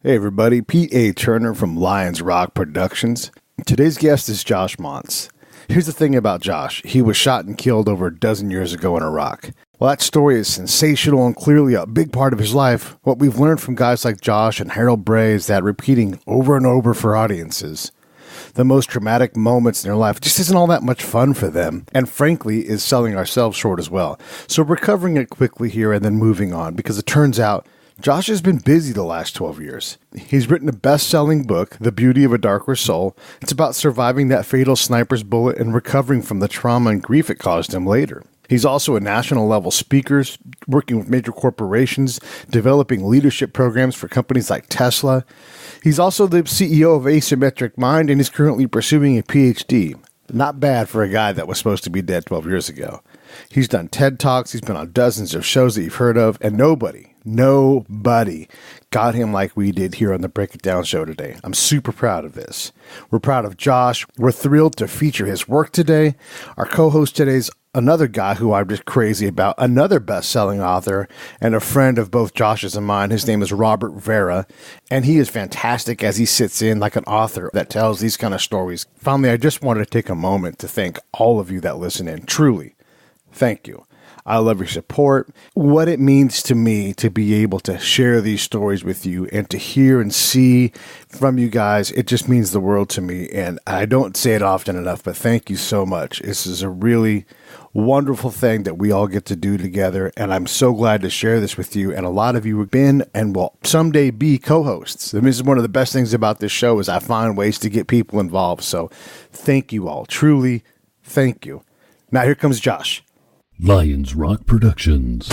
Hey everybody, Pete A. Turner from Lions Rock Productions. Today's guest is Josh Mantz. Here's the thing about Josh. He was shot and killed over a dozen years ago in Iraq. While that story is sensational and clearly a big part of his life, what we've learned from guys like Josh and Harold Bray is that repeating over and over for audiences the most traumatic moments in their life just isn't all that much fun for them, and frankly is selling ourselves short as well. So we're covering it quickly here and then moving on, because it turns out Josh has been busy the last 12 years. He's written a best-selling book, The Beauty of a Darker Soul. It's about surviving that fatal sniper's bullet and recovering from the trauma and grief it caused him later. He's also a national-level speaker, working with major corporations, developing leadership programs for companies like Tesla. He's also the CEO of Asymmetric Mind, and is currently pursuing a PhD. Not bad for a guy that was supposed to be dead 12 years ago. He's done TED Talks, he's been on dozens of shows that you've heard of, and nobody got him like we did here on the Break It Down show today. I'm super proud of this. We're proud of Josh. We're thrilled to feature his work today. Our co-host today is another guy who I'm just crazy about, another best-selling author and a friend of both Josh's and mine. His name is Robert Vera, and he is fantastic as he sits in like an author that tells these kind of stories. Finally, I just wanted to take a moment to thank all of you that listen in. Truly, thank you. I love your support, what it means to me to be able to share these stories with you and to hear and see from you guys. It just means the world to me, and I don't say it often enough, but thank you so much. This is a really wonderful thing that we all get to do together, and I'm so glad to share this with you. And a lot of you have been and will someday be co-hosts. And this is one of the best things about this show is I find ways to get people involved. So thank you all. Truly, thank you. Now here comes Josh. Lions Rock Productions.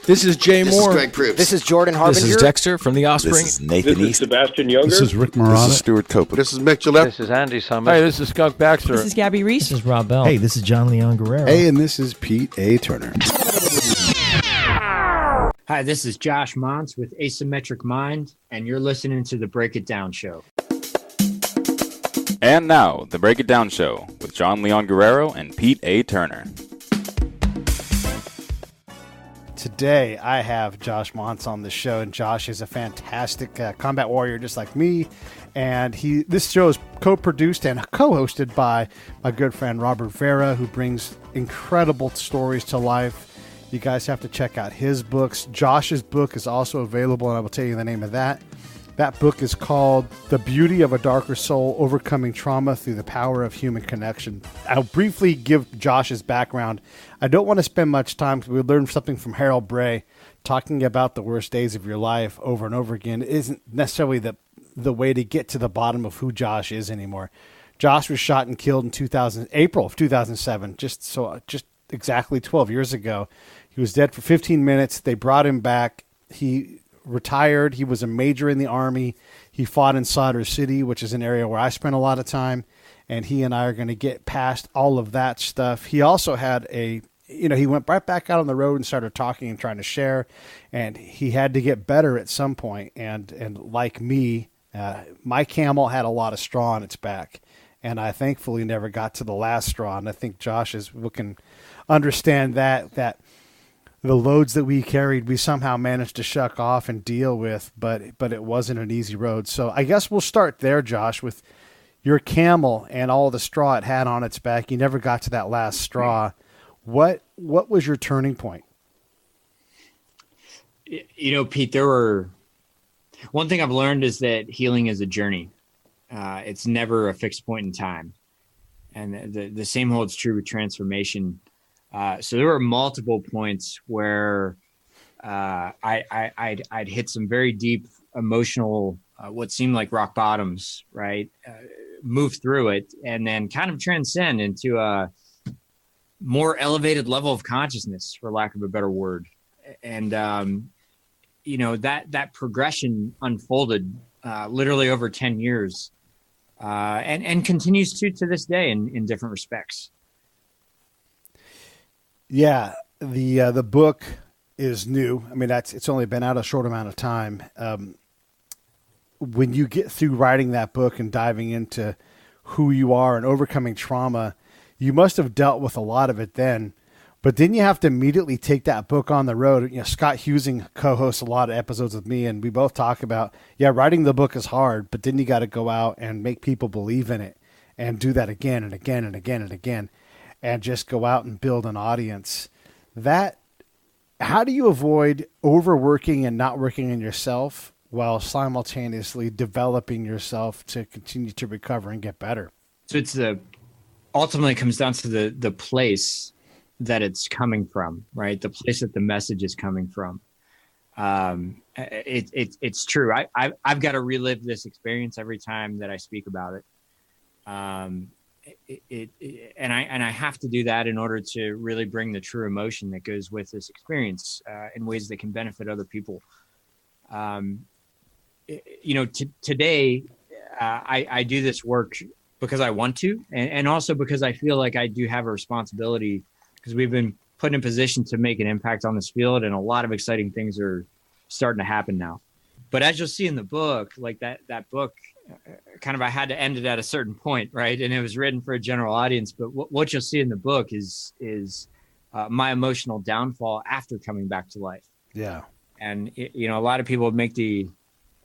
This is Jay This Moore. is Greg Proops. This is Jordan Harbinger. This is Dexter from The Offspring. This is Nathan This is East. Sebastian Younger. This is Rick This Marotta. is Stuart Copeland. This is Mick Gillette. This is Andy Summers. Hey, this is Skunk Baxter. This is Gabby Reese. This is Rob Bell. Hey, this is John Leon Guerrero. Hey, and this is Pete A. Turner. Hi, this is Josh Mantz with Asymmetric Mind, and you're listening to the Break It Down show. And now, the Break It Down Show with John Leon Guerrero and Pete A. Turner. Today, I have Josh Mantz on the show, and Josh is a fantastic combat warrior just like me. And this show is co-produced and co-hosted by my good friend Robert Vera, who brings incredible stories to life. You guys have to check out his books. Josh's book is also available, and I will tell you the name of that. That book is called The Beauty of a Darker Soul, Overcoming Trauma Through the Power of Human Connection. I'll briefly give Josh's background. I don't want to spend much time because we learned something from Harold Bray. Talking about the worst days of your life over and over again isn't necessarily the way to get to the bottom of who Josh is anymore. Josh was shot and killed in April of 2007, just exactly 12 years ago. He was dead for 15 minutes. They brought him back. He retired. He was a major in the Army. He fought in Sadr City, which is an area where I spent a lot of time, and he and I are going to get past all of that stuff. He also had he went right back out on the road and started talking and trying to share, and he had to get better at some point. And like me, my camel had a lot of straw on its back, and I thankfully never got to the last straw. And I think Josh can understand that the loads that we carried, we somehow managed to shuck off and deal with, but it wasn't an easy road. So I guess we'll start there, Josh, with your camel and all the straw it had on its back. You never got to that last straw. What was your turning point? Pete, one thing I've learned is that healing is a journey. It's never a fixed point in time. And the same holds true with transformation. So there were multiple points where I'd hit some very deep emotional, what seemed like rock bottoms, right? Move through it and then kind of transcend into a more elevated level of consciousness, for lack of a better word. And, that progression unfolded literally over 10 years and continues to this day in different respects. Yeah, the book is new. I mean, it's only been out a short amount of time. When you get through writing that book and diving into who you are and overcoming trauma, you must have dealt with a lot of it then. But then you have to immediately take that book on the road. Scott Husing co-hosts a lot of episodes with me, and we both talk about, writing the book is hard, but then you got to go out and make people believe in it and do that again and again and again and again, and just go out and build an audience. How do you avoid overworking and not working on yourself while simultaneously developing yourself to continue to recover and get better? So it's ultimately comes down to the place that it's coming from, right? The place that the message is coming from. It's true. I've got to relive this experience every time that I speak about it. And I have to do that in order to really bring the true emotion that goes with this experience in ways that can benefit other people. Today I do this work because I want to, and also because I feel like I do have a responsibility, because we've been put in a position to make an impact on this field, and a lot of exciting things are starting to happen now. But as you'll see in the book, like that book, kind of, I had to end it at a certain point, right? And it was written for a general audience. But what you'll see in the book is my emotional downfall after coming back to life. Yeah. And a lot of people make the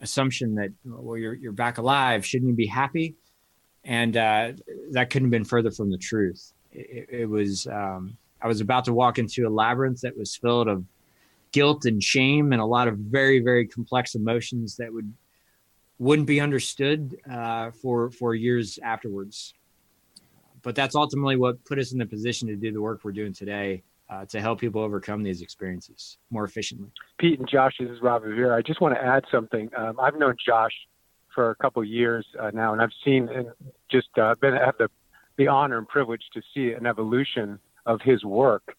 assumption that, well, you're back alive, shouldn't you be happy? And that couldn't have been further from the truth. It was. I was about to walk into a labyrinth that was filled of guilt and shame and a lot of very, very complex emotions that wouldn't be understood for years afterwards. But that's ultimately what put us in the position to do the work we're doing today, to help people overcome these experiences more efficiently. Pete and Josh, this is Robert Vera. I just want to add something. I've known Josh for a couple of years now, and I've seen and just have the honor and privilege to see an evolution of his work.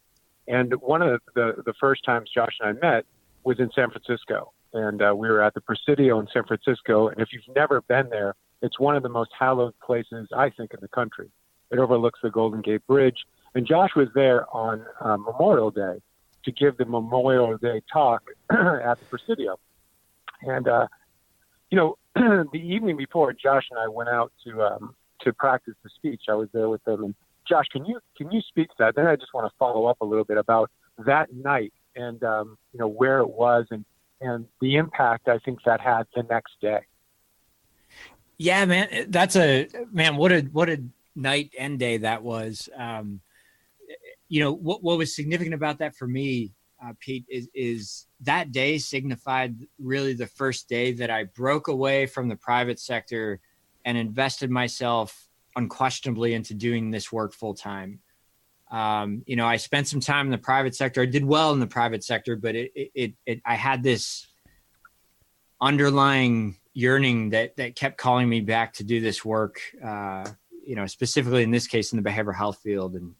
And one of the first times Josh and I met was in San Francisco. And we were at the Presidio in San Francisco. And if you've never been there, it's one of the most hallowed places, I think, in the country. It overlooks the Golden Gate Bridge. And Josh was there on Memorial Day to give the Memorial Day talk at the Presidio. And, the evening before, Josh and I went out to practice the speech. I was there with them. And Josh, can you speak to that? Then I just want to follow up a little bit about that night and, where it was and the impact I think that had the next day. Yeah, man, what a night and day that was. What was significant about that for me, Pete, is that day signified really the first day that I broke away from the private sector and invested myself unquestionably into doing this work full time. I spent some time in the private sector. I did well in the private sector, but I had this underlying yearning that kept calling me back to do this work, specifically in this case in the behavioral health field, and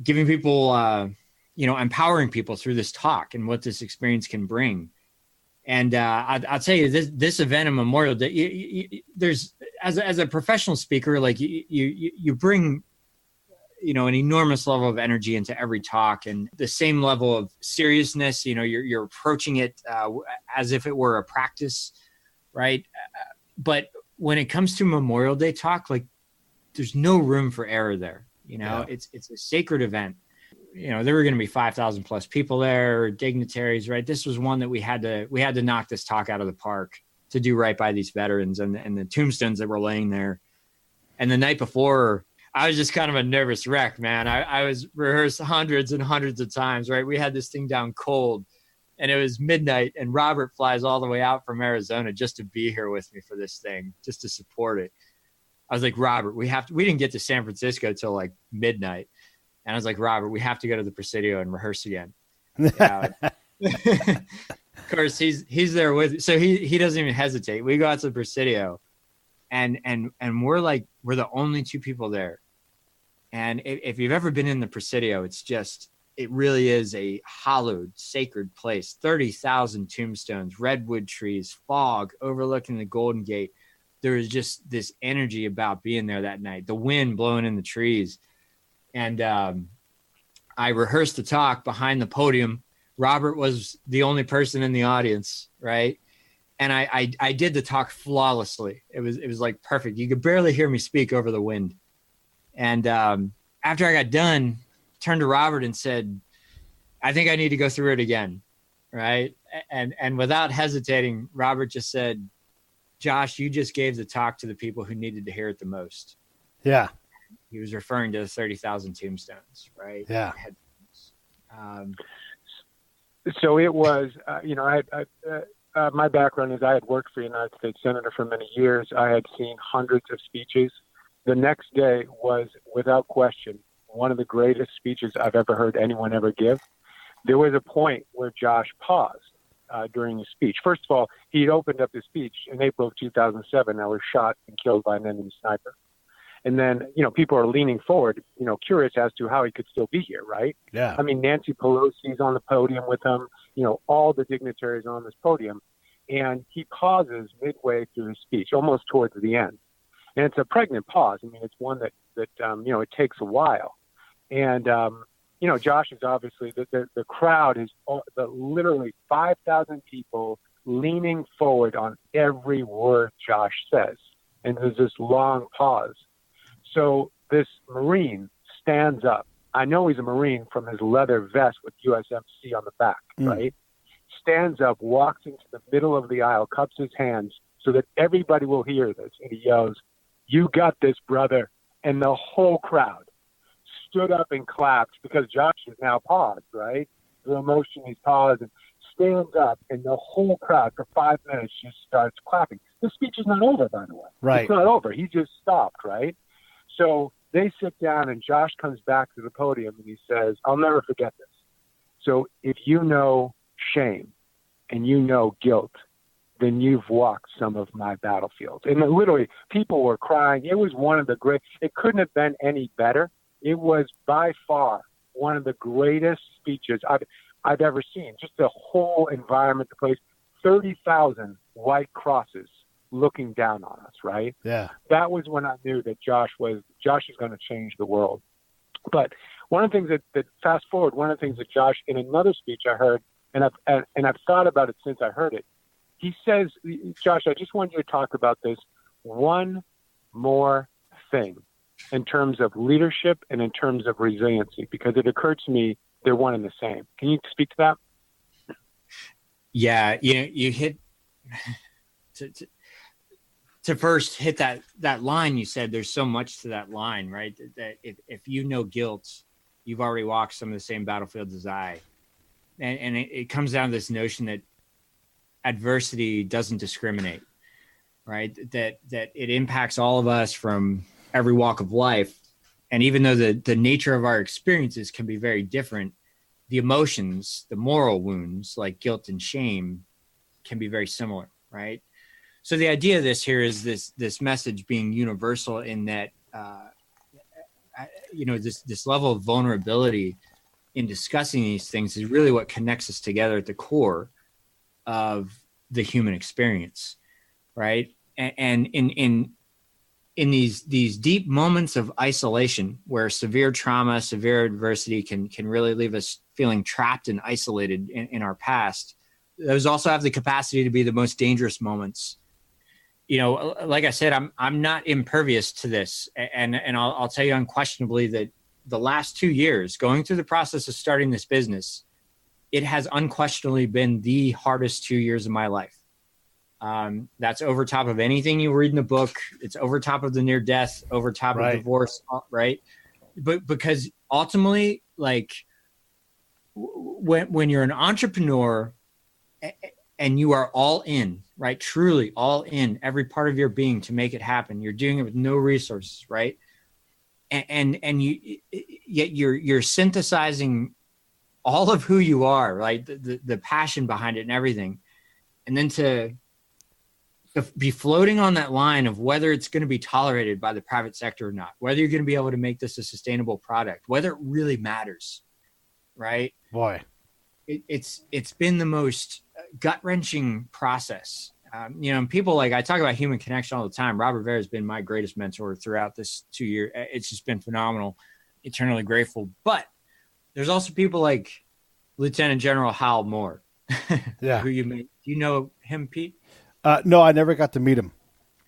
giving people, empowering people through this talk and what this experience can bring. And I'll tell you, this event on Memorial Day, there's as a professional speaker, like you bring, an enormous level of energy into every talk, and the same level of seriousness. You're approaching it as if it were a practice, right? But when it comes to Memorial Day talk, like there's no room for error there. It's a sacred event. There were going to be 5,000 plus people there, dignitaries, right? This was one that we had to knock this talk out of the park to do right by these veterans and the tombstones that were laying there. And the night before, I was just kind of a nervous wreck, man. I was rehearsed hundreds and hundreds of times, right? We had this thing down cold, and it was midnight, and Robert flies all the way out from Arizona just to be here with me for this thing, just to support it. I was like, Robert, we didn't get to San Francisco till like midnight. And I was like, Robert, we have to go to the Presidio and rehearse again. Of course, he's there with, so he doesn't even hesitate. We go out to the Presidio, and we're the only two people there. And if you've ever been in the Presidio, it really is a hallowed, sacred place. 30,000 tombstones, redwood trees, fog overlooking the Golden Gate. There was just this energy about being there that night. The wind blowing in the trees. And I rehearsed the talk behind the podium. Robert was the only person in the audience, right? And I did the talk flawlessly. It was like perfect. You could barely hear me speak over the wind. And after I got done, turned to Robert and said, I think I need to go through it again. Right. And without hesitating, Robert just said, Josh, you just gave the talk to the people who needed to hear it the most. Yeah. He was referring to the 30,000 tombstones, right? Yeah. So it was, my background is I had worked for the United States Senator for many years. I had seen hundreds of speeches. The next day was, without question, one of the greatest speeches I've ever heard anyone ever give. There was a point where Josh paused during his speech. First of all, he opened up his speech in April of 2007. I was shot and killed by an enemy sniper. And then, people are leaning forward, curious as to how he could still be here, right? Yeah. I mean, Nancy Pelosi's on the podium with him, all the dignitaries on this podium. And he pauses midway through his speech, almost towards the end. And it's a pregnant pause. I mean, it's one that it takes a while. And, Josh is obviously, the crowd is literally 5,000 people leaning forward on every word Josh says. And there's this long pause. So this Marine stands up. I know he's a Marine from his leather vest with USMC on the back, right? Stands up, walks into the middle of the aisle, cups his hands so that everybody will hear this. And he yells, "You got this, brother." And the whole crowd stood up and clapped because Josh is now paused, right? The emotion, he's paused and stands up, and the whole crowd for 5 minutes just starts clapping. The speech is not over, by the way. Right. It's not over. He just stopped, right? So they sit down, and Josh comes back to the podium, and he says, I'll never forget this. So if you know shame and you know guilt, then you've walked some of my battlefields. And literally, people were crying. It was one of the great – it couldn't have been any better. It was by far one of the greatest speeches I've ever seen. Just the whole environment, the place, 30,000 white crosses looking down on us, right? Yeah. That was when I knew that Josh is going to change the world. But one of the things that fast forward, one of the things that Josh, in another speech I heard, and I've thought about it since I heard it, he says, Josh, I just want you to talk about this one more thing in terms of leadership and in terms of resiliency, because it occurred to me they're one and the same. Can you speak to that? Yeah, you hit to first hit that line. You said there's so much to that line, right? That if you know guilt, you've already walked some of the same battlefields as I, and it comes down to this notion that adversity doesn't discriminate, right? That it impacts all of us from every walk of life. And even though the nature of our experiences can be very different, the emotions, the moral wounds like guilt and shame can be very similar, right? So the idea of this here is this message being universal in that, this level of vulnerability in discussing these things is really what connects us together at the core of the human experience, right? And in these deep moments of isolation where severe trauma, severe adversity can really leave us feeling trapped and isolated in our past, those also have the capacity to be the most dangerous moments. Like I said, I'm not impervious to this, and I'll tell you unquestionably that the last 2 years, going through the process of starting this business, it has unquestionably been the hardest 2 years of my life. That's over top of anything you read in the book. It's over top of the near death, over top of divorce, right? But because ultimately, like when you're an entrepreneur and you are all in, right? Truly all in every part of your being to make it happen. You're doing it with no resources, right? And yet you're synthesizing all of who you are, right? The passion behind it and everything. And then to be floating on that line of whether it's going to be tolerated by the private sector or not, whether you're going to be able to make this a sustainable product, whether it really matters, right? Boy, it's been the most gut-wrenching process. People I talk about human connection all the time. Robert Vera has been my greatest mentor throughout this 2 year. It's just been phenomenal, eternally grateful. But there's also people like Lieutenant General Hal Moore. Yeah. Do you know him, Pete? No, I never got to meet him.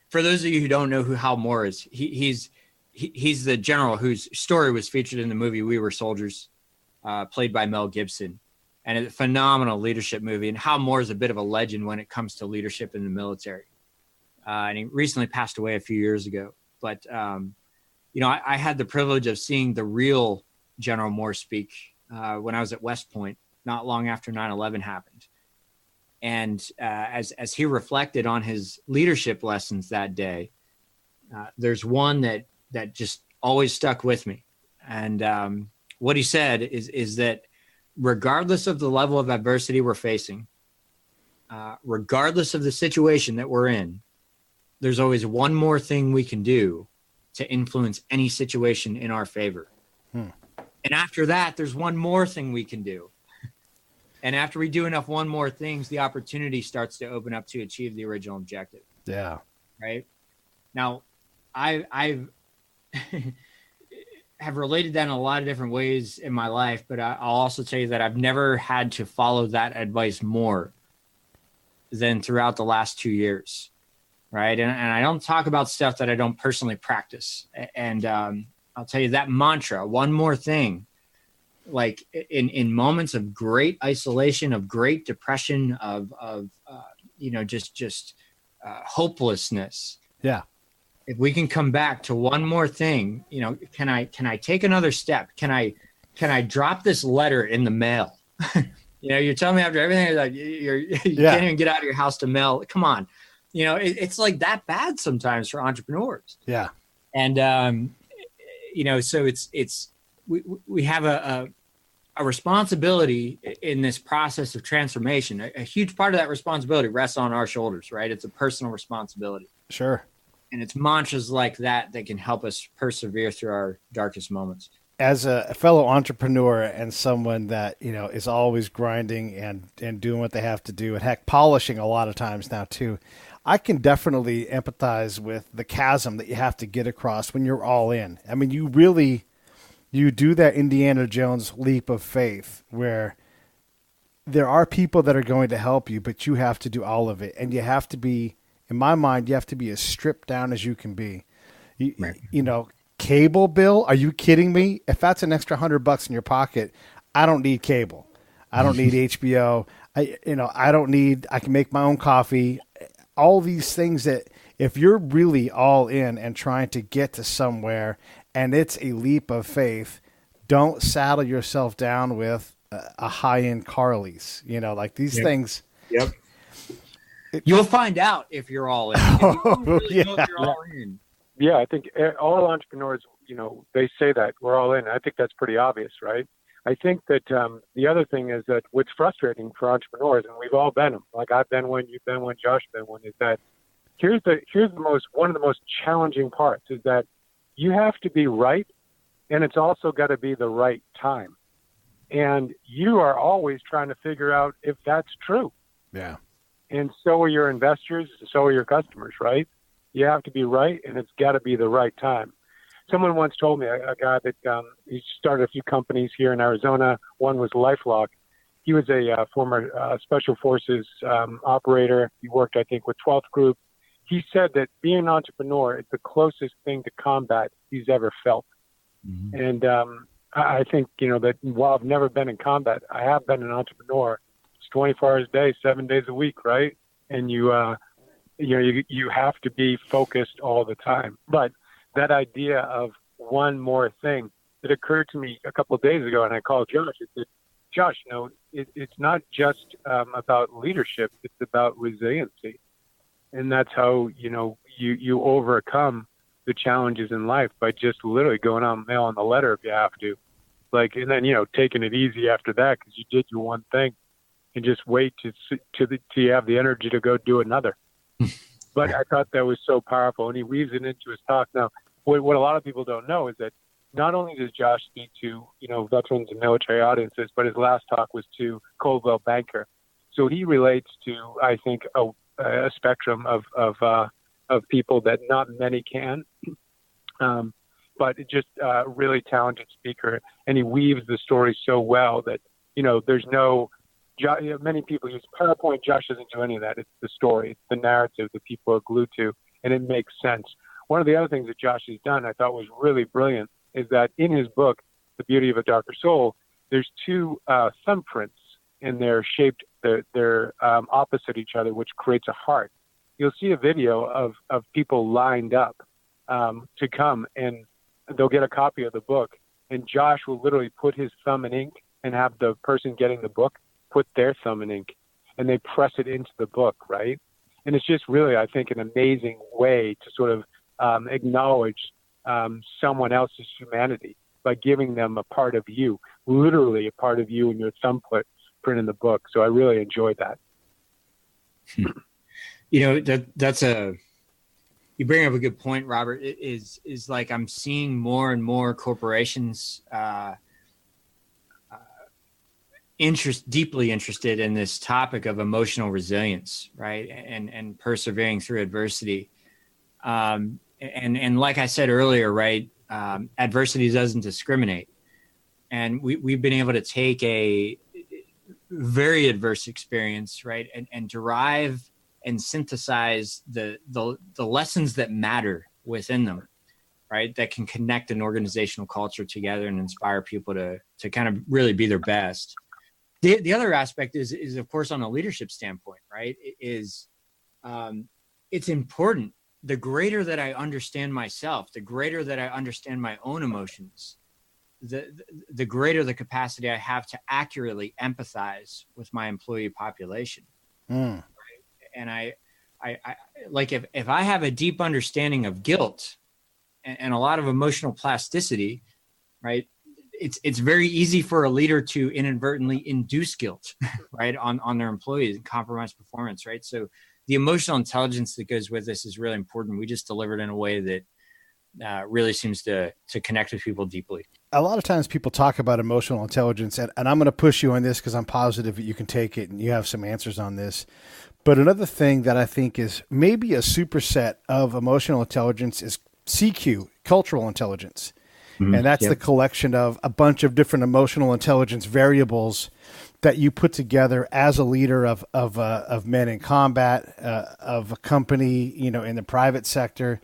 For those of you who don't know who Hal Moore is, he's he's the general whose story was featured in the movie We Were Soldiers, played by Mel Gibson, and a phenomenal leadership movie. And Hal Moore is a bit of a legend when it comes to leadership in the military. And he recently passed away a few years ago. But, I had the privilege of seeing the real General Moore speak when I was at West Point, not long after 9/11 happened. And as he reflected on his leadership lessons that day, there's one that just always stuck with me. And what he said is that regardless of the level of adversity we're facing, regardless of the situation that we're in, there's always one more thing we can do to influence any situation in our favor. And after that, there's one more thing we can do. And after we do enough one more things, the opportunity starts to open up to achieve the original objective. Yeah. Right. Now, I've have related that in a lot of different ways in my life, but I'll also tell you that I've never had to follow that advice more than throughout the last 2 years. Right. And I don't talk about stuff that I don't personally practice. And I'll tell you that mantra, one more thing, like in moments of great isolation, of great depression, of hopelessness. Yeah. If we can come back to one more thing, can I take another step? Can I drop this letter in the mail? You're telling me after everything, like you can't even get out of your house to mail. Come on. It's like that bad sometimes for entrepreneurs. Yeah. And, so it's, we have a responsibility in this process of transformation. A huge part of that responsibility rests on our shoulders, right? It's a personal responsibility. Sure. And it's mantras like that can help us persevere through our darkest moments. As a fellow entrepreneur and someone that, is always grinding and doing what they have to do, and heck, polishing a lot of times now too, I can definitely empathize with the chasm that you have to get across when you're all in. I mean, you do that Indiana Jones leap of faith where there are people that are going to help you, but you have to do all of it. And you have to be, in my mind, you have to be as stripped down as you can be. Cable bill? Are you kidding me? If that's an extra $100 in your pocket, I don't need cable. I don't need HBO. I can make my own coffee. All these things that if you're really all in and trying to get to somewhere and it's a leap of faith, don't saddle yourself down with a high-end car lease. Like these things. Yep. You'll find out if you're all in. If you really know if you're all in. Yeah, I think all entrepreneurs, they say that we're all in. I think that's pretty obvious, right? I think that the other thing is that what's frustrating for entrepreneurs, and we've all been them, like I've been one, you've been one, Josh been one, is that here's one of the most challenging parts is that you have to be right, and it's also got to be the right time. And you are always trying to figure out if that's true. Yeah. And so are your investors, so are your customers, right? You have to be right, and it's got to be the right time. Someone once told me, a guy that he started a few companies here in Arizona. One was LifeLock. He was a former Special Forces operator. He worked, I think, with 12th Group. He said that being an entrepreneur is the closest thing to combat he's ever felt. Mm-hmm. And I think, that while I've never been in combat, I have been an entrepreneur. It's 24 hours a day, 7 days a week, right? And you have to be focused all the time. But that idea of one more thing that occurred to me a couple of days ago, and I called Josh. I said, Josh, it's not just about leadership; it's about resiliency, and that's how you overcome the challenges in life by just literally going out and mailing the letter if you have to, and then taking it easy after that because you did your one thing, and just wait till you have the energy to go do another. But I thought that was so powerful, and he weaves it into his talk. Now, what a lot of people don't know is that not only does Josh speak to, veterans and military audiences, but his last talk was to Coldwell Banker. So he relates to, I think, a spectrum of people that not many can. But just a really talented speaker, and he weaves the story so well that, there's no. Many people use PowerPoint. Josh doesn't do any of that. It's the story, it's the narrative that people are glued to, and it makes sense. one of the other things that Josh has done I thought was really brilliant is that in his book, The Beauty of a Darker Soul, there's two thumbprints, and they're shaped, they're opposite each other, which creates a heart. You'll see a video of people lined up to come, and they'll get a copy of the book, and Josh will literally put his thumb in ink and have the person getting the book put their thumb in ink, and they press it into the book, right? And it's just really, I think, an amazing way to sort of acknowledge someone else's humanity by giving them a part of you, literally a part of you in your thumbprint in the book. So I really enjoyed that. You know, that's you bring up a good point, Robert. It is like I'm seeing more and more corporations deeply interested in this topic of emotional resilience, right? And persevering through adversity. And like I said earlier, right? Adversity doesn't discriminate. And we've been able to take a very adverse experience, right? And derive and synthesize the lessons that matter within them, right? That can connect an organizational culture together and inspire people to kind of really be their best. The other aspect is of course on a leadership standpoint, right? It's important. The greater that I understand myself, the greater that I understand my own emotions, the greater the capacity I have to accurately empathize with my employee population. Right? And I like if I have a deep understanding of guilt and a lot of emotional plasticity, right? It's very easy for a leader to inadvertently induce guilt, right, on their employees and compromise performance, right? So the emotional intelligence that goes with this is really important. We just delivered in a way that really seems to connect with people deeply. A lot of times people talk about emotional intelligence, and I'm going to push you on this because I'm positive that you can take it and you have some answers on this. But another thing that I think is maybe a superset of emotional intelligence is CQ, cultural intelligence. Mm-hmm. And that's the collection of a bunch of different emotional intelligence variables that you put together as a leader of men in combat, of a company, in the private sector,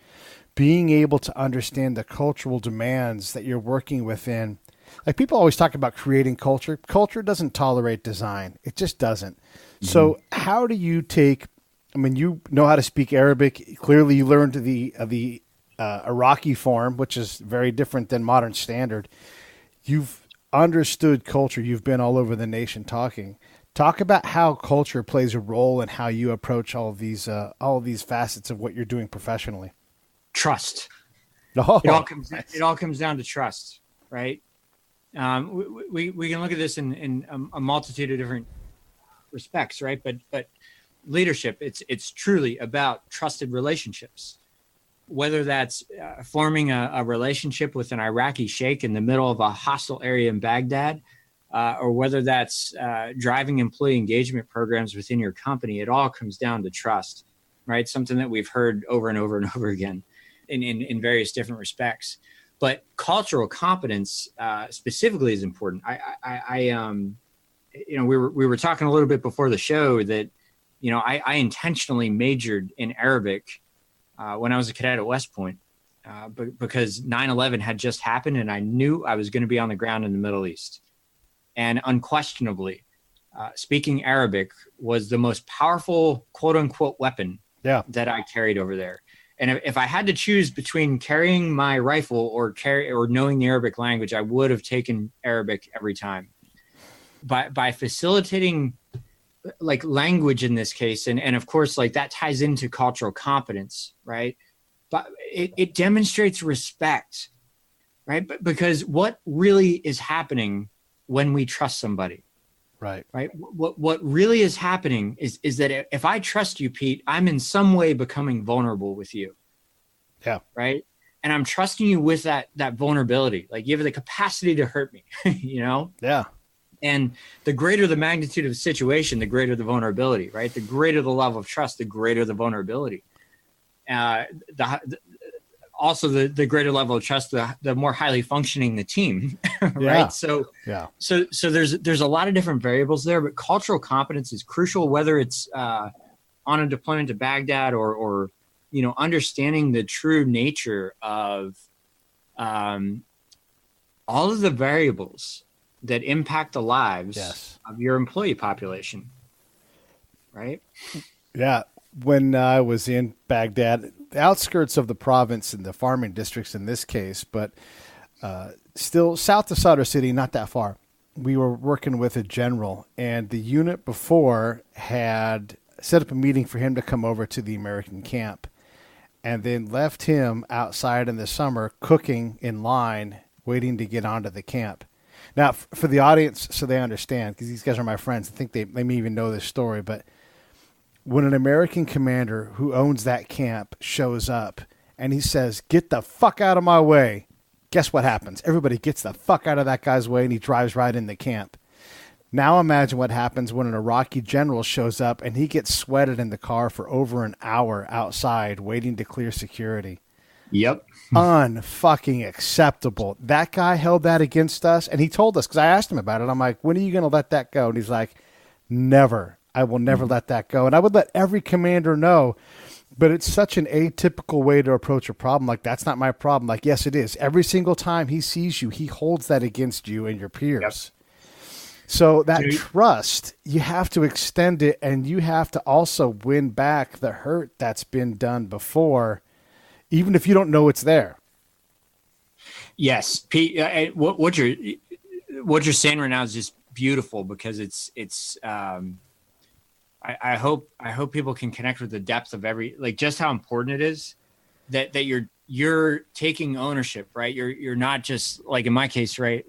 being able to understand the cultural demands that you're working within. Like people always talk about creating culture. Culture doesn't tolerate design. It just doesn't. Mm-hmm. So how do you you know how to speak Arabic. Clearly you learned the Iraqi form, which is very different than modern standard. You've understood culture. You've been all over the nation talking. Talk about how culture plays a role in how you approach all of these facets of what you're doing professionally. Trust. Oh, It all comes down to trust, right? We can look at this in a multitude of different respects, right? But leadership, it's truly about trusted relationships. Whether that's forming a relationship with an Iraqi sheikh in the middle of a hostile area in Baghdad, or whether that's driving employee engagement programs within your company, it all comes down to trust, right? Something that we've heard over and over and over again in various different respects. But cultural competence specifically is important. We were talking a little bit before the show that, I intentionally majored in Arabic when I was a cadet at West Point, because 9/11 had just happened and I knew I was going to be on the ground in the Middle East. And unquestionably, speaking Arabic was the most powerful, quote unquote, weapon that I carried over there. And if I had to choose between carrying my rifle or knowing the Arabic language, I would have taken Arabic every time. By facilitating like language in this case, and of course, like that ties into cultural competence, right? But it demonstrates respect, right? Because what really is happening when we trust somebody, right? What really is happening is that if I trust you, Pete, I'm in some way becoming vulnerable with you. Yeah. Right. And I'm trusting you with that vulnerability. Like you have the capacity to hurt me, Yeah. And the greater the magnitude of the situation, the greater the vulnerability, right? The greater the level of trust, the greater the vulnerability. Also the greater level of trust, the more highly functioning the team, right? Yeah. So there's a lot of different variables there, but cultural competence is crucial, whether it's on a deployment to Baghdad or understanding the true nature of all of the variables that impact the lives of your employee population, right? Yeah. When I was in Baghdad, the outskirts of the province and the farming districts in this case, but still south of Sadr City, not that far, we were working with a general, and the unit before had set up a meeting for him to come over to the American camp, and then left him outside in the summer cooking in line, waiting to get onto the camp. Now, for the audience, so they understand, because these guys are my friends, I think they may even know this story, but when an American commander who owns that camp shows up and he says, "Get the fuck out of my way," guess what happens? Everybody gets the fuck out of that guy's way, and he drives right in the camp. Now imagine what happens when an Iraqi general shows up and he gets sweated in the car for over an hour outside waiting to clear security. Yep. Unfucking acceptable. That guy held that against us, and he told us, because I asked him about it. I'm like, "When are you going to let that go?" And he's like, "Never. I will never let that go." And I would let every commander know, but it's such an atypical way to approach a problem. Like, that's not my problem. Like, yes, it is. Every single time he sees you, he holds that against you and your peers. Yep. So that trust, you have to extend it, and you have to also win back the hurt that's been done before, even if you don't know it's there. Yes, Pete. What you're saying right now is just beautiful, because it's. I hope people can connect with the depth of just how important it is that you're taking ownership, right? You're not just, like in my case, right?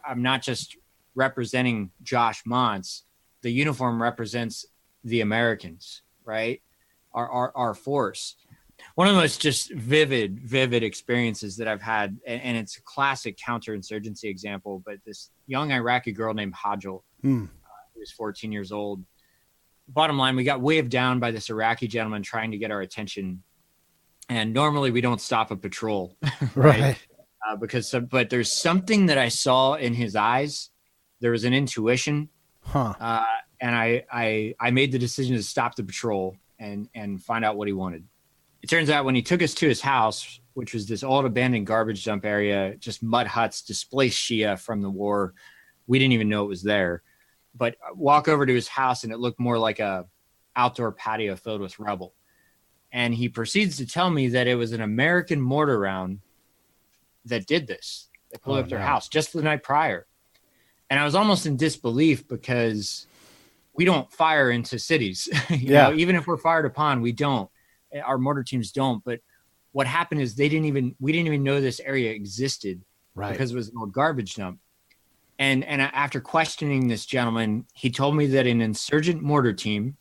I'm not just representing Josh Mantz. The uniform represents the Americans, right? Our force. One of the most just vivid experiences that I've had, and it's a classic counterinsurgency example, but this young Iraqi girl named Hajl, who was 14 years old. Bottom line, we got waved down by this Iraqi gentleman trying to get our attention. And normally we don't stop a patrol, right? But there's something that I saw in his eyes. There was an intuition. And I made the decision to stop the patrol and find out what he wanted. It turns out when he took us to his house, which was this old abandoned garbage dump area, just mud huts, displaced Shia from the war. We didn't even know it was there. But walk over to his house, and it looked more like a outdoor patio filled with rubble. And he proceeds to tell me that it was an American mortar round that did this. They blew up their house just the night prior. And I was almost in disbelief, because we don't fire into cities. you know, even if we're fired upon, we don't. Our mortar teams don't. But what happened is we didn't even know this area existed, because it was an old garbage dump. And after questioning this gentleman, he told me that an insurgent mortar team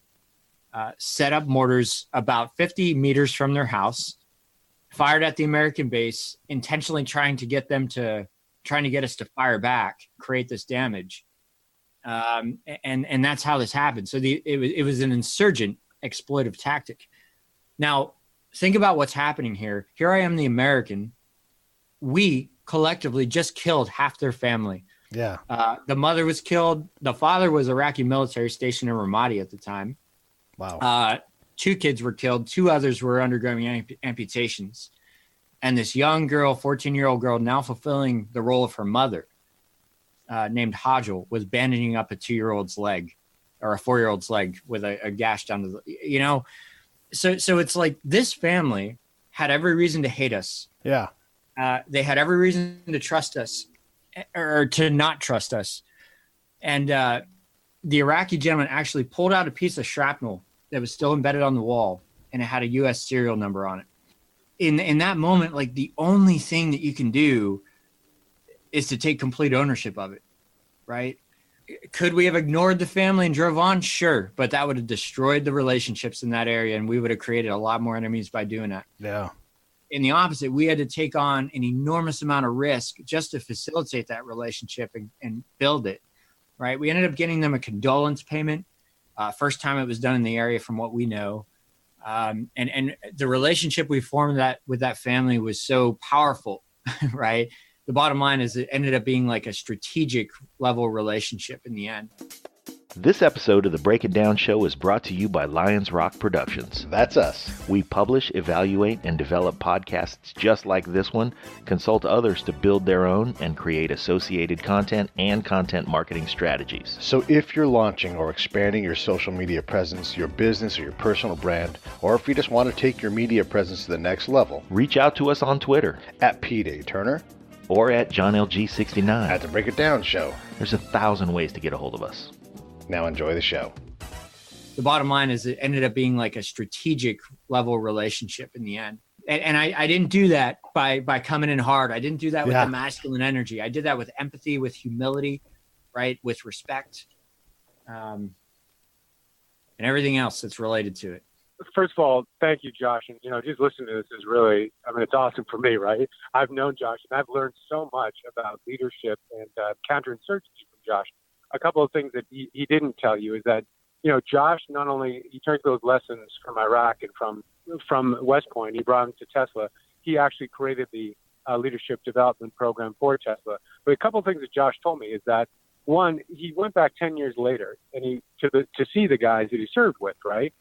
set up mortars about 50 meters from their house, fired at the American base, intentionally trying to get us to fire back, create this damage. And that's how this happened. So it was an insurgent exploitive tactic. Now, think about what's happening here. Here I am, the American. We collectively just killed half their family. Yeah. The mother was killed. The father was Iraqi military stationed in Ramadi at the time. Wow. 2 kids were killed. 2 others were undergoing amputations. And this young girl, 14-year-old girl, now fulfilling the role of her mother, named Hajl, was bandaging up a 2-year-old's leg, or a 4-year-old's leg, with a gash down to the, So it's like this family had every reason to hate us. Yeah. They had every reason to trust us, or to not trust us. And the Iraqi gentleman actually pulled out a piece of shrapnel that was still embedded on the wall, and it had a U.S. serial number on it. In that moment, like, the only thing that you can do is to take complete ownership of it, right? Could we have ignored the family and drove on? Sure, but that would have destroyed the relationships in that area, and we would have created a lot more enemies by doing that. Yeah. In the opposite, we had to take on an enormous amount of risk just to facilitate that relationship and build it, right? We ended up getting them a condolence payment. First time it was done in the area from what we know. And the relationship we formed with that family was so powerful, right? The bottom line is it ended up being like a strategic level relationship in the end. This episode of the Break It Down Show is brought to you by Lions Rock Productions. That's us. We publish, evaluate, and develop podcasts just like this one, consult others to build their own, and create associated content and content marketing strategies. So if you're launching or expanding your social media presence, your business or your personal brand, or if you just want to take your media presence to the next level, reach out to us on Twitter at Pete A. Turner or at JohnLG69 at the Break It Down Show. There's 1,000 ways to get a hold of us. Now enjoy the show. The bottom line is it ended up being like a strategic level relationship in the end. And I didn't do that by coming in hard. I didn't do that with the masculine energy. I did that with empathy, with humility, right? With respect, and everything else that's related to it. First of all, thank you, Josh. And, just listening to this is really, it's awesome for me, right? I've known Josh and I've learned so much about leadership and counterinsurgency from Josh. A couple of things that he didn't tell you is that, Josh, not only he took those lessons from Iraq and from West Point, he brought them to Tesla. He actually created the leadership development program for Tesla. But a couple of things that Josh told me is that, one, he went back 10 years later and to see the guys that he served with, right?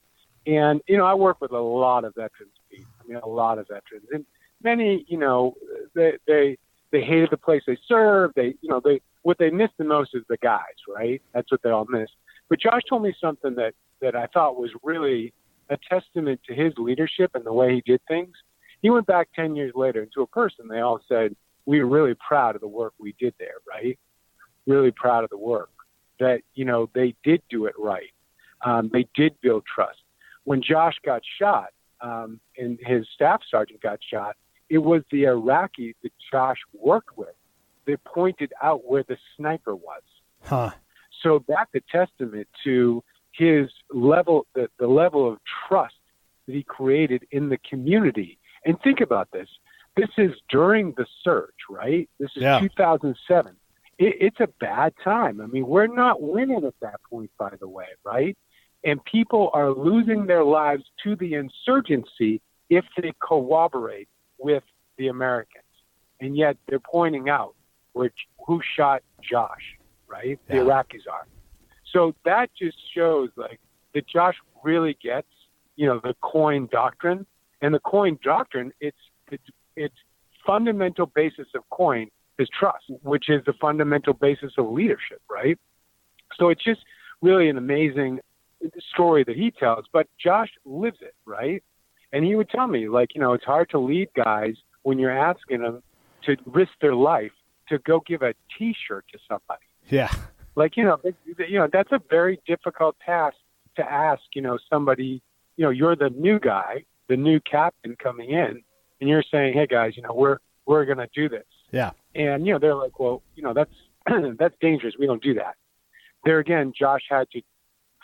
And, I work with a lot of veterans, Pete. A lot of veterans. And many, they hated the place they served. What they missed the most is the guys, right? That's what they all miss. But Josh told me something that I thought was really a testament to his leadership and the way he did things. He went back 10 years later, and to a person, they all said, we were really proud of the work we did there, right? Really proud of the work that, they did do it right. They did build trust. When Josh got shot and his staff sergeant got shot, it was the Iraqis that Josh worked with that pointed out where the sniper was. Huh. So that's a testament to his level, the level of trust that he created in the community. And think about this. This is during the surge, right? This is 2007. It's a bad time. We're not winning at that point, by the way, right? And people are losing their lives to the insurgency if they cooperate with the Americans. And yet they're pointing out who shot Josh, right? The Iraqis are. So that just shows that Josh really gets, the coin doctrine. And the coin doctrine, its fundamental basis of coin is trust, which is the fundamental basis of leadership, right? So it's just really an amazing story that he tells, but Josh lives it, right? And he would tell me, it's hard to lead guys when you're asking them to risk their life to go give a T-shirt to somebody. Yeah. That's a very difficult task to ask, somebody, you're the new guy, the new captain coming in, and you're saying, hey guys, we're going to do this. Yeah. And, they're like, well, that's, that's dangerous. We don't do that. There again, Josh had to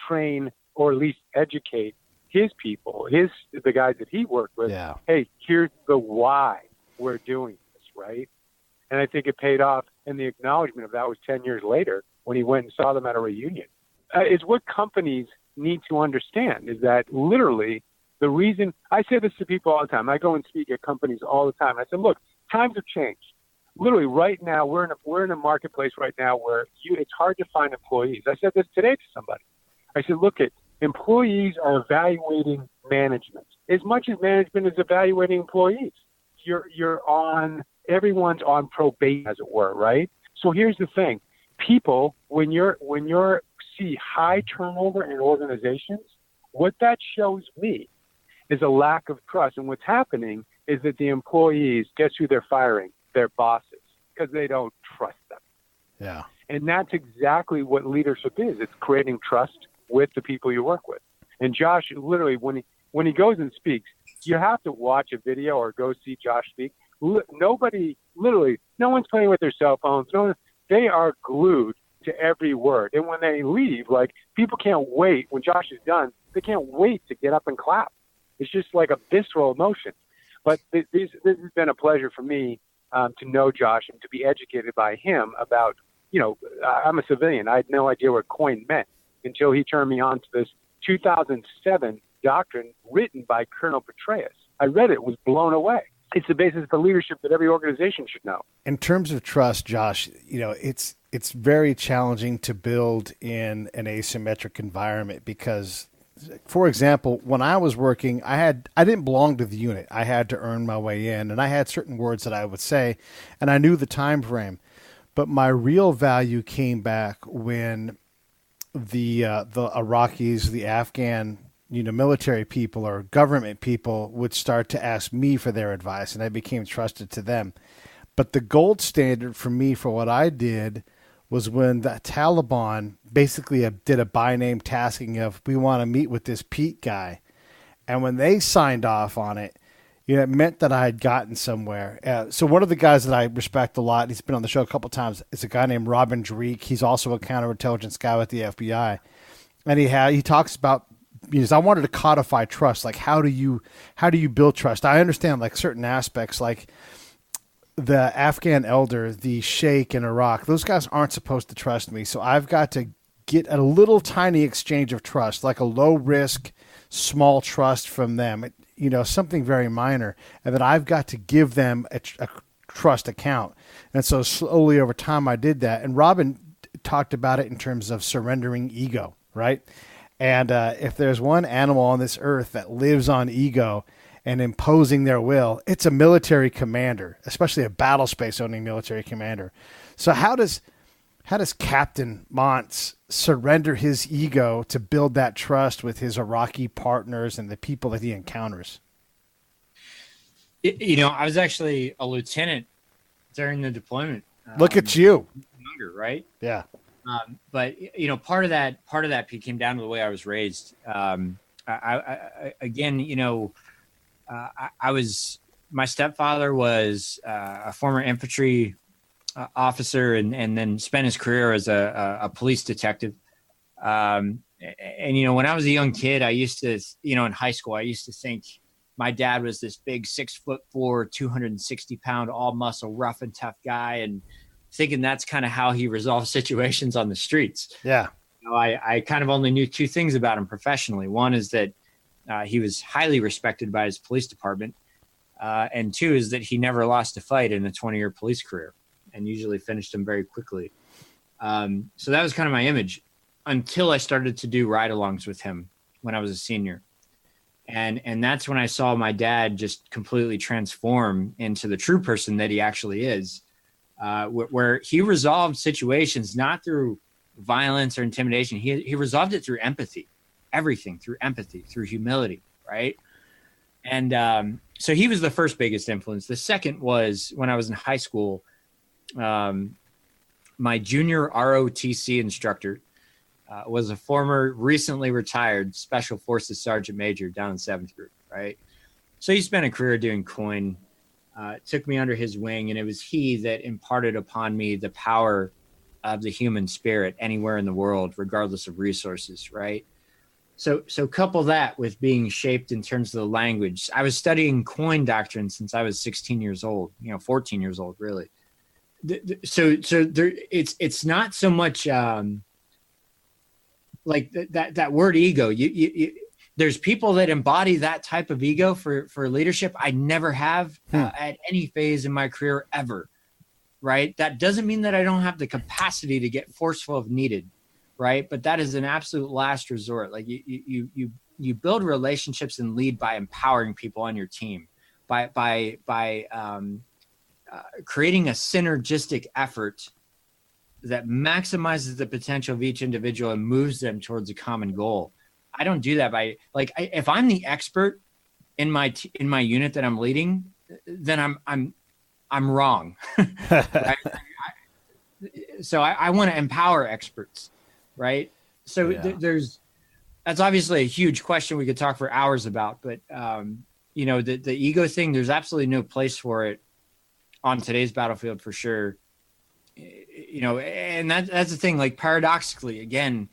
train or at least educate his people, the guys that he worked with. Yeah. Hey, here's the why we're doing this, right? And I think it paid off, and the acknowledgement of that was 10 years later when he went and saw them at a reunion. It's what companies need to understand is that literally the reason – I say this to people all the time. I go and speak at companies all the time. I said, look, times have changed. Literally right now we're in a marketplace right now where it's hard to find employees. I said this today to somebody. I said, look, employees are evaluating management as much as management is evaluating employees. Everyone's on probation, as it were, right? So here's the thing. People, when you're see high turnover in organizations, what that shows me is a lack of trust. And what's happening is that the employees, guess who they're firing? Their bosses, because they don't trust them. Yeah. And that's exactly what leadership is. It's creating trust with the people you work with. And Josh, literally, when he goes and speaks, you have to watch a video or go see Josh speak. No one's playing with their cell phones. They are glued to every word. And when they leave, people can't wait. When Josh is done, they can't wait to get up and clap. It's just like a visceral emotion. But this has been a pleasure for me to know Josh and to be educated by him about, I'm a civilian. I had no idea what coin meant until he turned me on to this 2007 doctrine written by Colonel Petraeus. I read it, was blown away. it's the basis for leadership that every organization should know. In terms of trust, Josh, it's very challenging to build in an asymmetric environment because, for example, when I was working, I didn't belong to the unit. I had to earn my way in, and I had certain words that I would say, and I knew the time frame. But my real value came back when the Iraqis, the Afghan, military people or government people would start to ask me for their advice, and I became trusted to them. But the gold standard for me for what I did was when the Taliban basically did a by name tasking of, we want to meet with this Pete guy. And when they signed off on it, it meant that I had gotten somewhere. So one of the guys that I respect a lot, he's been on the show a couple of times, is a guy named Robert Vera. He's also a counterintelligence guy with the FBI. And he talks about, I wanted to codify trust. Like, how do you build trust? I understand like certain aspects, like the Afghan elder, the sheikh in Iraq, those guys aren't supposed to trust me. So I've got to get a little tiny exchange of trust, like a low risk, small trust from them, something very minor. And then I've got to give them a trust account. And so slowly over time I did that. And Robin talked about it in terms of surrendering ego, right? And if there's one animal on this earth that lives on ego and imposing their will, it's a military commander, especially a battle space owning military commander. So how does Captain Mantz surrender his ego to build that trust with his Iraqi partners and the people that he encounters? I was actually a lieutenant during the deployment. Look at you. Younger, right? Yeah. But part of that came down to the way I was raised. My stepfather was a former infantry officer and then spent his career as a police detective. And when I was a young kid, I used to, in high school, I used to think my dad was this big 6'4", 260-pound, all muscle, rough and tough guy, and thinking that's kind of how he resolved situations on the streets. Yeah. I kind of only knew two things about him professionally. One is that he was highly respected by his police department. And two is that he never lost a fight in a 20-year police career and usually finished them very quickly. So that was kind of my image until I started to do ride-alongs with him when I was a senior. And that's when I saw my dad just completely transform into the true person that he actually is, where he resolved situations not through violence or intimidation. He resolved it through empathy, everything through empathy, through humility, right? And so he was the first biggest influence. The second was when I was in high school, my junior ROTC instructor was a former, recently retired Special Forces Sergeant Major down in 7th Group, right? So he spent a career doing coin, took me under his wing, and it was he that imparted upon me the power of the human spirit anywhere in the world, regardless of resources, right? So couple that with being shaped in terms of the language. I was studying coin doctrine since I was 16 years old, 14 years old, really. So there, it's not so much like that word ego. There's people that embody that type of ego for leadership. I never have at any phase in my career ever, right? That doesn't mean that I don't have the capacity to get forceful if needed, right? But that is an absolute last resort. Like you build relationships and lead by empowering people on your team, by creating a synergistic effort that maximizes the potential of each individual and moves them towards a common goal. I don't do that by if I'm the expert in my unit that I'm leading, then I'm wrong. So I want to empower experts, right? So that's obviously a huge question we could talk for hours about, but the ego thing, there's absolutely no place for it on today's battlefield for sure. And that's the thing, like paradoxically, again,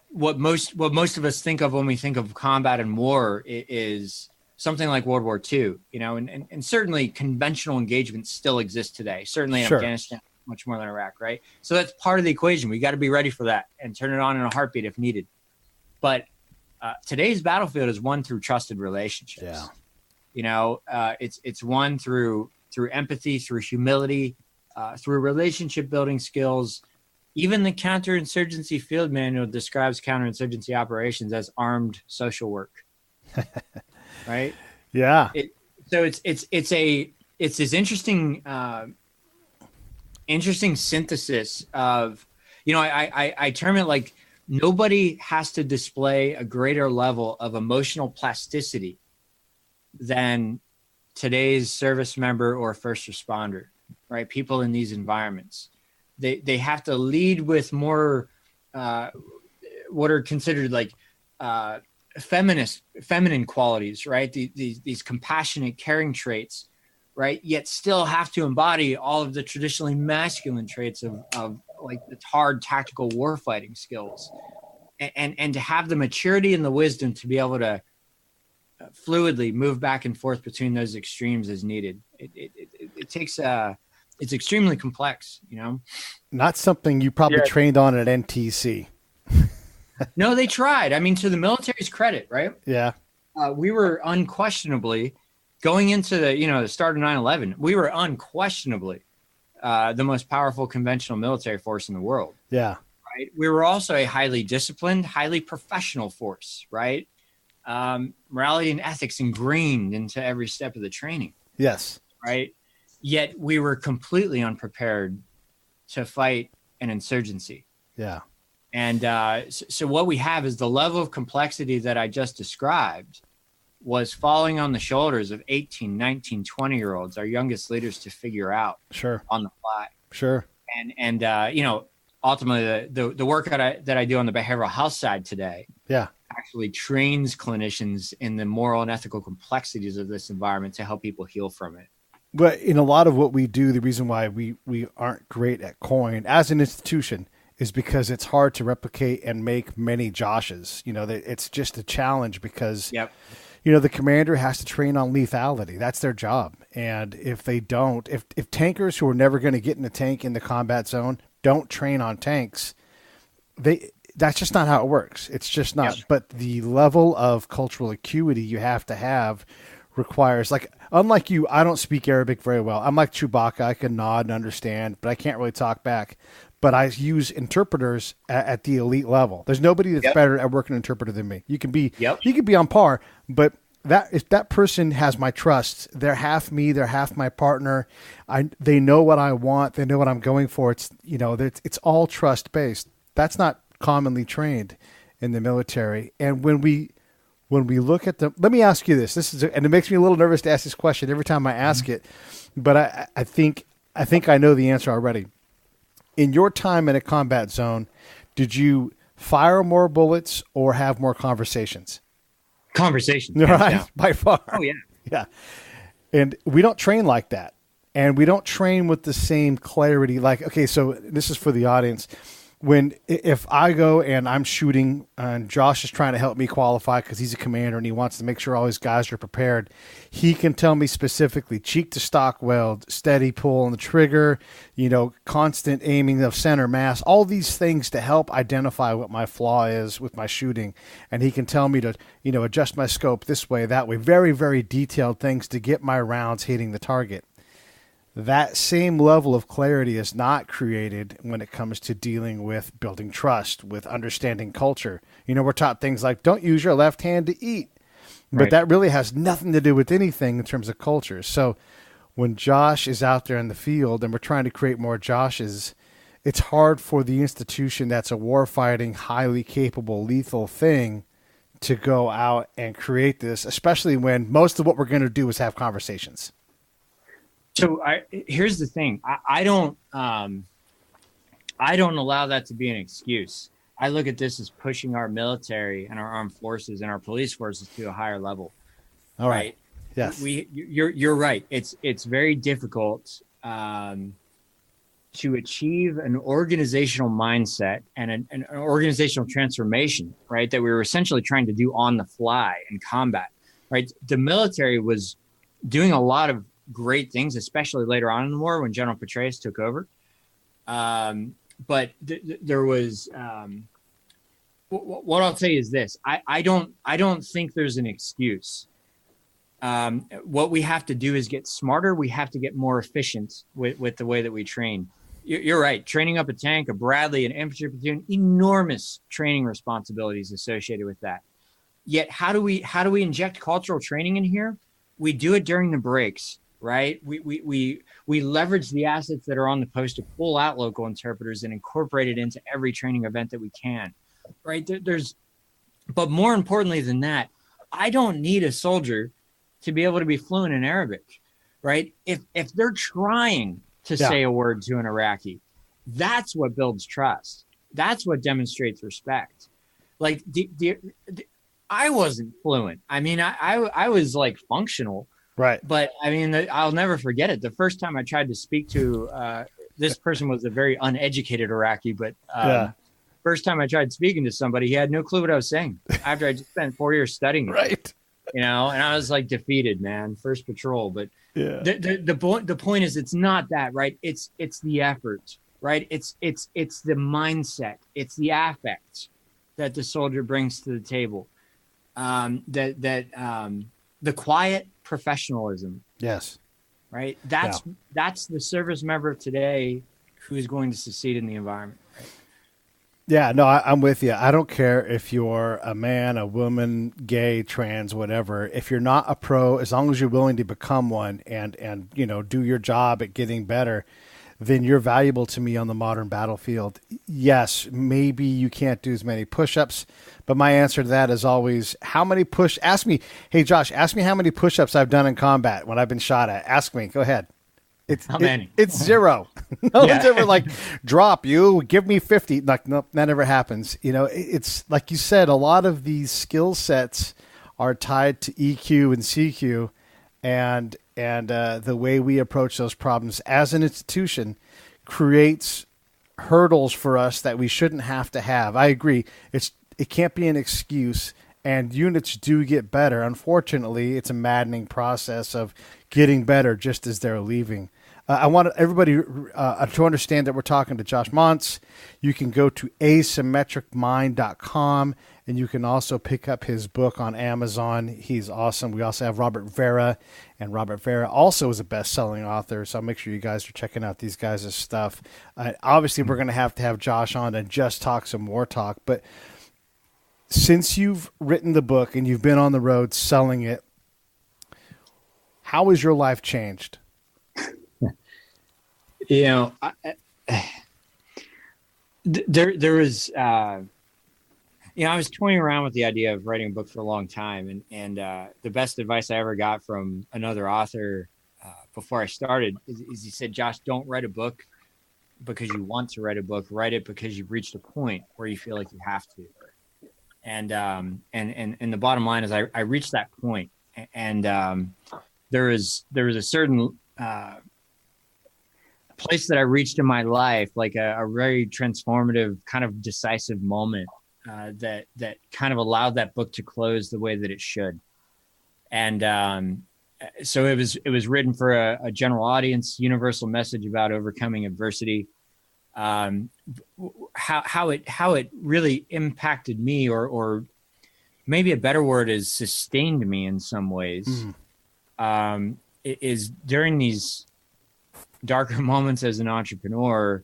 what most of us think of when we think of combat and war is something like World War II, and certainly conventional engagement still exists today, certainly in Afghanistan, much more than Iraq, right? So that's part of the equation. We got to be ready for that and turn it on in a heartbeat if needed. But today's battlefield is won through trusted relationships. It's won through empathy, through humility, through relationship building skills. Even the counterinsurgency field manual describes counterinsurgency operations as armed social work. Right? Yeah. So it's this interesting synthesis of, I term it like nobody has to display a greater level of emotional plasticity than today's service member or first responder, right? People in these environments. They have to lead with more what are considered like feminine qualities, right? These compassionate, caring traits, right? Yet still have to embody all of the traditionally masculine traits of like the hard tactical warfighting skills, and to have the maturity and the wisdom to be able to fluidly move back and forth between those extremes as needed. It takes it's extremely complex, Not something you probably trained on at NTC. No, they tried. I mean, to the military's credit, right? Yeah. We were unquestionably going into the start of 9/11. We were unquestionably the most powerful conventional military force in the world. Yeah. Right. We were also a highly disciplined, highly professional force, right? Morality and ethics ingrained into every step of the training. Yes. Right. Yet we were completely unprepared to fight an insurgency. Yeah. And so what we have is the level of complexity that I just described was falling on the shoulders of 18, 19, 20-year-olds, our youngest leaders, to figure out on the fly. Sure. And ultimately the work that I do on the behavioral health side today actually trains clinicians in the moral and ethical complexities of this environment to help people heal from it. But in a lot of what we do, the reason why we aren't great at COIN as an institution is because it's hard to replicate and make many Joshes. It's just a challenge because, the commander has to train on lethality. That's their job. And if they don't, if tankers who are never going to get in a tank in the combat zone don't train on tanks, that's just not how it works. It's just not. Yep. But the level of cultural acuity you have to have requires, like, unlike you, I don't speak Arabic very well. I'm like Chewbacca. I can nod and understand, but I can't really talk back. But I use interpreters at the elite level. There's nobody that's better at working an interpreter than me. You can be on par, but if that person has my trust, they're half me, they're half my partner. They know what I want, they know what I'm going for. It's all trust based. That's not commonly trained in the military. And when we look at let me ask you this. And it makes me a little nervous to ask this question every time I ask it, but I think I know the answer already. In your time in a combat zone, did you fire more bullets or have more conversations? Conversations. Right, by far. Oh, yeah. Yeah. And we don't train like that. And we don't train with the same clarity. Like, okay, so this is for the audience. If I go and I'm shooting and Josh is trying to help me qualify because he's a commander and he wants to make sure all his guys are prepared, he can tell me specifically cheek to stock weld, steady pull on the trigger, constant aiming of center mass, all these things to help identify what my flaw is with my shooting. And he can tell me to, adjust my scope this way, that way, very, very detailed things to get my rounds hitting the target. That same level of clarity is not created when it comes to dealing with building trust, with understanding culture. We're taught things like don't use your left hand to eat, but that really has nothing to do with anything in terms of culture. So when Josh is out there in the field and we're trying to create more Joshes, it's hard for the institution that's a warfighting, highly capable, lethal thing to go out and create this, especially when most of what we're going to do is have conversations. So here's the thing. I don't allow that to be an excuse. I look at this as pushing our military and our armed forces and our police forces to a higher level. All right. Yes. You're right. It's very difficult to achieve an organizational mindset and an organizational transformation, right? That we were essentially trying to do on the fly in combat, right? The military was doing a lot of great things, especially later on in the war when General Petraeus took over. But there was what I'll tell you is this: I don't think there's an excuse what we have to do is get smarter. We have to get more efficient with the way that we train. You're right. Training up a tank, a Bradley, an infantry platoon, enormous training responsibilities associated with that. Yet how do we inject cultural training in here? We do it during the breaks, right? We leverage the assets that are on the post to pull out local interpreters and incorporate it into every training event that we can, right? But more importantly than that, I don't need a soldier to be able to be fluent in Arabic, right? If they're trying to say a word to an Iraqi, that's what builds trust. That's what demonstrates respect. Like I wasn't fluent. I mean, I was like functional, right? But I mean, I'll never forget it. The first time I tried to speak to this person was a very uneducated Iraqi, but first time I tried speaking to somebody, he had no clue what I was saying. After I just spent 4 years studying it. Right. And I was like defeated, man. First patrol, but the point is, it's not that, right? It's the effort, right? It's the mindset, it's the affect that the soldier brings to the table. The quiet professionalism. Yes. Right. That's the service member of today who is going to succeed in the environment. Right? Yeah, no, I'm with you. I don't care if you're a man, a woman, gay, trans, whatever. If you're not a pro, as long as you're willing to become one and do your job at getting better, then you're valuable to me on the modern battlefield. Yes, maybe you can't do as many push-ups, but my answer to that is always, hey, Josh, ask me how many push-ups I've done in combat when I've been shot at. Ask me. Go ahead. How many? It's zero. No one's ever like, drop you, give me 50. Like, nope, that never happens. It's like you said, a lot of these skill sets are tied to EQ and CQ, and the way we approach those problems as an institution creates hurdles for us that we shouldn't have to have. I agree. It can't be an excuse, and units do get better. Unfortunately, it's a maddening process of getting better just as they're leaving. I want everybody to understand that we're talking to Josh Mantz. You can go to asymmetricmind.com, and you can also pick up his book on Amazon. He's awesome. We also have Robert Vera, and Robert Vera also is a best-selling author, so make sure you guys are checking out these guys' stuff. Obviously, we're going to have Josh on and just talk some more talk, but since you've written the book and you've been on the road selling it, how has your life changed? There was, I was toying around with the idea of writing a book for a long time. And the best advice I ever got from another author before I started is he said, Josh, don't write a book because you want to write a book. Write it because you've reached a point where you feel like you have to. And the bottom line is I reached that point. And there was a certain place that I reached in my life, like a very transformative, kind of decisive moment that kind of allowed that book to close the way that it should. And so it was written for a general audience, universal message about overcoming adversity. How it really impacted me, or maybe a better word is sustained me in some ways. Is during these darker moments as an entrepreneur,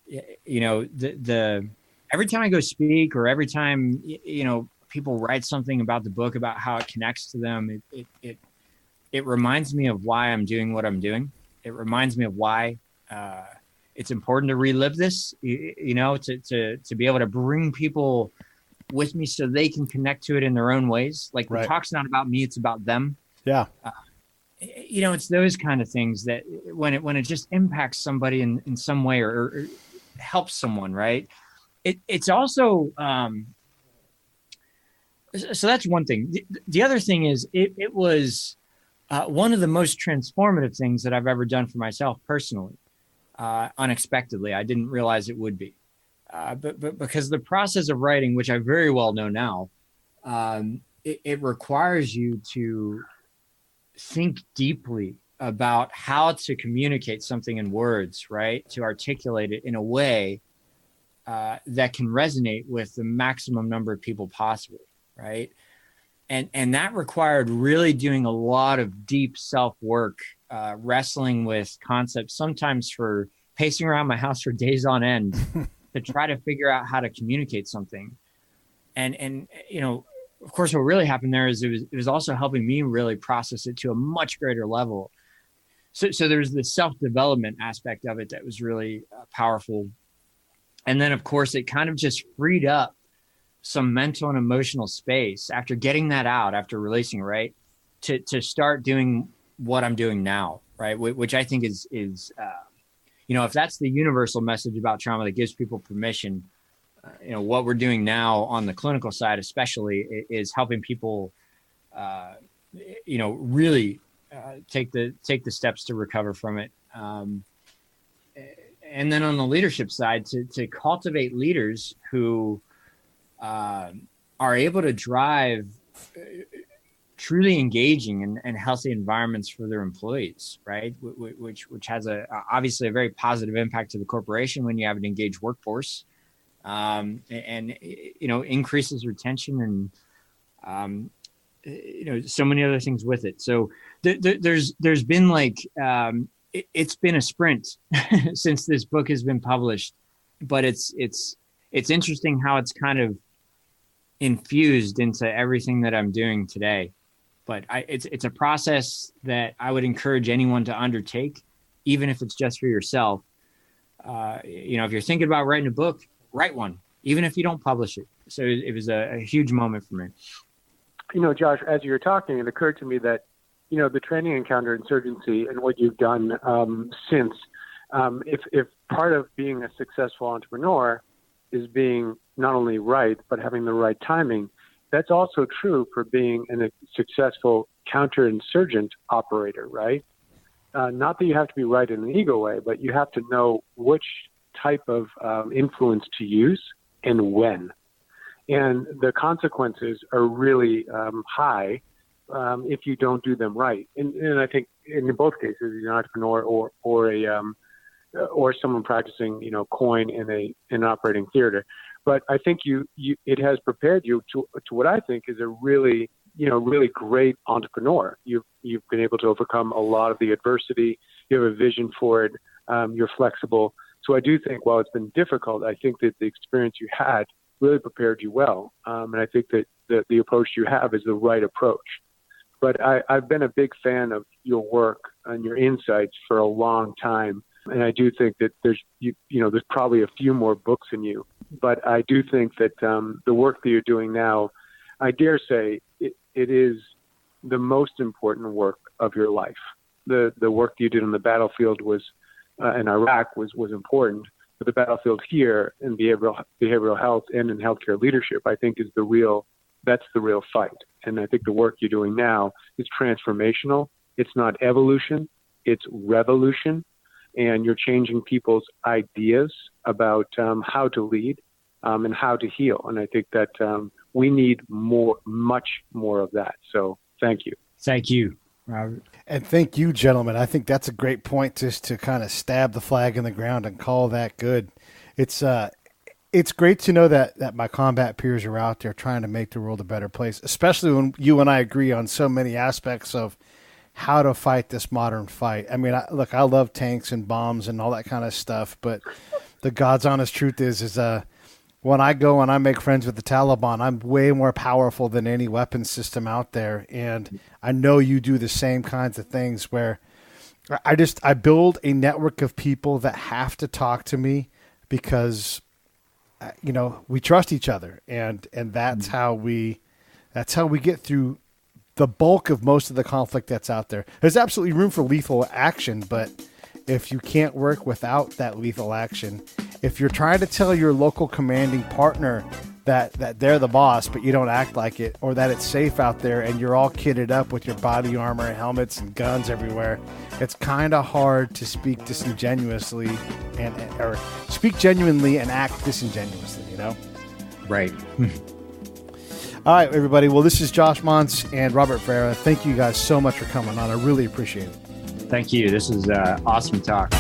the every time I go speak, or every time people write something about the book, about how it connects to them, it reminds me of why I'm doing what I'm doing. It reminds me of why it's important to relive this, to be able to bring people with me so they can connect to it in their own ways. Like, the talk's not about me, it's about them. Yeah. It's those kind of things that when it just impacts somebody in some way, or helps someone, right? It's also, so that's one thing. The other thing is it was one of the most transformative things that I've ever done for myself personally, unexpectedly. I didn't realize it would be, but because the process of writing, which I very well know now, it requires you to think deeply about how to communicate something in words, right? To articulate it in a way that can resonate with the maximum number of people possible, right? And that required really doing a lot of deep self-work, wrestling with concepts, sometimes for pacing around my house for days on end to try to figure out how to communicate something. And you know, of course, what really happened there is it was also helping me really process it to a much greater level. So there's the self-development aspect of it that was really powerful. And then, of course, it kind of just freed up some mental and emotional space after getting that out, after releasing, right, to start doing what I'm doing now, right, which I think is you know, if that's the universal message about trauma that gives people permission, you know, what we're doing now on the clinical side especially is helping people, you know, really take the steps to recover from it. And then on the leadership side, to cultivate leaders who are able to drive truly engaging and healthy environments for their employees, right? Which has obviously a very positive impact to the corporation when you have an engaged workforce, and you know, increases retention and you know, so many other things with it. So there's been like it's been a sprint since this book has been published, but it's interesting how it's kind of infused into everything that I'm doing today. But it's a process that I would encourage anyone to undertake, even if it's just for yourself. You know, if you're thinking about writing a book, write one, even if you don't publish it. So it was a huge moment for me. You know, Josh, as you were talking, it occurred to me that, you know, the training in counterinsurgency and what you've done since, if part of being a successful entrepreneur is being not only right, but having the right timing, that's also true for being a successful counterinsurgent operator, right? Not that you have to be right in an ego way, but you have to know which type of influence to use and when. And the consequences are really high if you don't do them right. And I think in both cases, you're an entrepreneur or someone practicing, you know, coin in an operating theater. But I think it has prepared you to what I think is a really, you know, really great entrepreneur. You've been able to overcome a lot of the adversity. You have a vision for it. You're flexible. So I do think while it's been difficult, I think that the experience you had really prepared you well. And I think that the approach you have is the right approach. But I've been a big fan of your work and your insights for a long time. And I do think that there's probably a few more books in you. But I do think that the work that you're doing now, I dare say it is the most important work of your life. The work you did on the battlefield was in Iraq was important, but the battlefield here in behavioral health and in healthcare leadership, I think that's the real fight. And I think the work you're doing now is transformational. It's not evolution, it's revolution. And you're changing people's ideas about how to lead and how to heal. And I think that we need much more of that. So thank you. Thank you, Robert. And thank you, gentlemen. I think that's a great point, just to kind of stab the flag in the ground and call that good. It's great to know that my combat peers are out there trying to make the world a better place, especially when you and I agree on so many aspects of how to fight this modern fight. I mean, I love tanks and bombs and all that kind of stuff, but the God's honest truth is when I go and I make friends with the Taliban, I'm way more powerful than any weapon system out there. And I know you do the same kinds of things where I build a network of people that have to talk to me because, you know, we trust each other, and that's how we get through the bulk of most of the conflict that's out there. There's absolutely room for lethal action, but if you can't work without that lethal action, if you're trying to tell your local commanding partner that they're the boss, but you don't act like it, or that it's safe out there and you're all kitted up with your body armor and helmets and guns everywhere, it's kind of hard to speak disingenuously or speak genuinely and act disingenuously, you know? Right. All right, everybody. Well, this is Josh Mantz and Robert Vera. Thank you guys so much for coming on. I really appreciate it. Thank you. This is awesome talk.